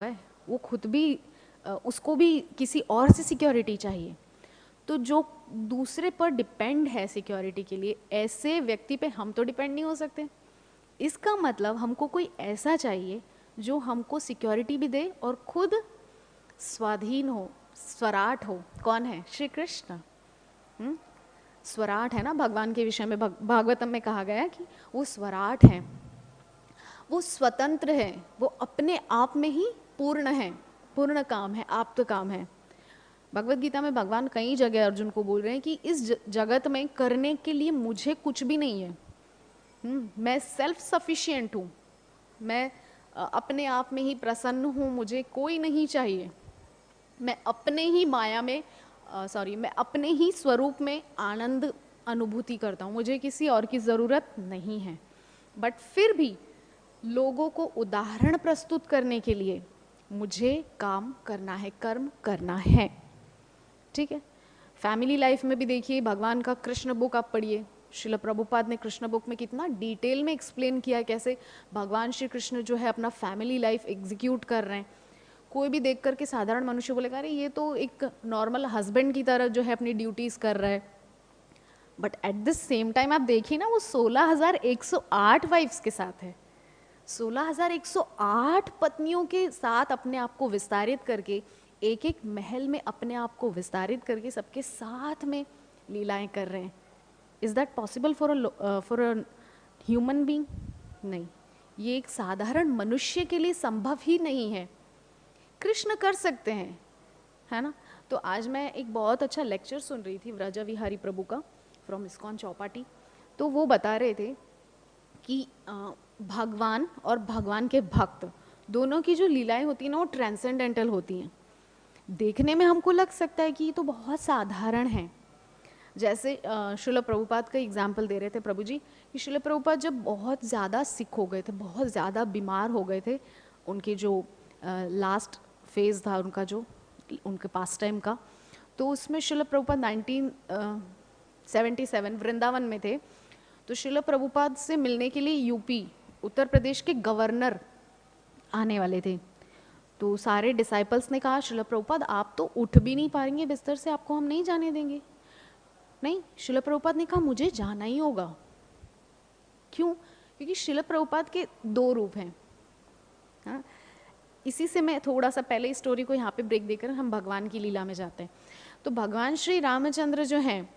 है, वो खुद भी उसको भी किसी और से सिक्योरिटी चाहिए। तो जो दूसरे पर डिपेंड है सिक्योरिटी के लिए, ऐसे व्यक्ति पे हम तो डिपेंड नहीं हो सकते। इसका मतलब हमको कोई ऐसा चाहिए जो हमको सिक्योरिटी भी दे और खुद स्वाधीन हो, स्वराट हो। कौन है? श्री कृष्ण। स्वराट है ना, भगवान के विषय में भागवतम में कहा गया है कि वो स्वराट हैं, वो स्वतंत्र है, वो अपने आप में ही पूर्ण है, पूर्ण काम है, आप्त काम है। भगवत गीता में भगवान कई जगह अर्जुन को बोल रहे हैं कि इस जगत में करने के लिए मुझे कुछ भी नहीं है। मैं सेल्फ सफिशिएंट हूँ, मैं अपने आप में ही प्रसन्न हूँ, मुझे कोई नहीं चाहिए। मैं अपने ही माया में मैं अपने ही स्वरूप में आनंद अनुभूति करता हूँ, मुझे किसी और की ज़रूरत नहीं है। बट फिर भी लोगों को उदाहरण प्रस्तुत करने के लिए मुझे काम करना है, कर्म करना है। ठीक है। फैमिली लाइफ में भी देखिए, भगवान का कृष्ण बुक आप पढ़िए, श्रील प्रभुपाद ने कृष्ण बुक में कितना डिटेल में एक्सप्लेन किया है कैसे भगवान श्री कृष्ण जो है अपना फैमिली लाइफ एग्जीक्यूट कर रहे हैं। कोई भी देख करके साधारण मनुष्य बोलेगा अरे ये तो एक नॉर्मल हस्बैंड की तरह जो है अपनी ड्यूटीज़ कर रहा है। But at the same time आप देखिए ना, वो 16,108 वाइफ्स के साथ है, 16,108 पत्नियों के साथ अपने आप को विस्तारित करके, एक एक महल में अपने आप को विस्तारित करके सबके साथ में लीलाएं कर रहे हैं। Is that possible for a human being? नहीं, ये एक साधारण मनुष्य के लिए संभव ही नहीं है। कृष्ण कर सकते हैं, है ना। तो आज मैं एक बहुत अच्छा लेक्चर सुन रही थी व्रजा विहारी प्रभु का, फ्रॉम इस्कॉन चौपाटी। तो वो बता रहे थे कि भगवान और भगवान के भक्त दोनों की जो लीलाएं होती हैं ना, वो ट्रांसेंडेंटल होती हैं। देखने में हमको लग सकता है कि ये तो बहुत साधारण है। जैसे श्रील प्रभुपाद का एग्जाम्पल दे रहे थे प्रभु जी कि श्रील प्रभुपाद जब बहुत ज़्यादा सिक हो गए थे, बहुत ज़्यादा बीमार हो गए थे, उनके जो लास्ट फेज़ था उनका, जो उनके पास टाइम का, तो उसमें श्रील प्रभुपाद 1977 वृंदावन में थे। तो श्रील प्रभुपाद से मिलने के लिए यूपी, उत्तर प्रदेश के गवर्नर आने वाले थे। तो सारे डिसाइपल्स ने कहा श्रील प्रभुपाद आप तो उठ भी नहीं पाएंगे बिस्तर से, आपको हम नहीं जाने देंगे। नहीं, श्रील प्रभुपाद ने कहा मुझे जाना ही होगा। क्यों? क्योंकि श्रील प्रभुपाद के दो रूप हैं। हाँ, इसी से मैं थोड़ा सा पहले इस स्टोरी को यहाँ पे ब्रेक देकर हम भगवान की लीला में जाते हैं। तो भगवान श्री रामचंद्र जो हैं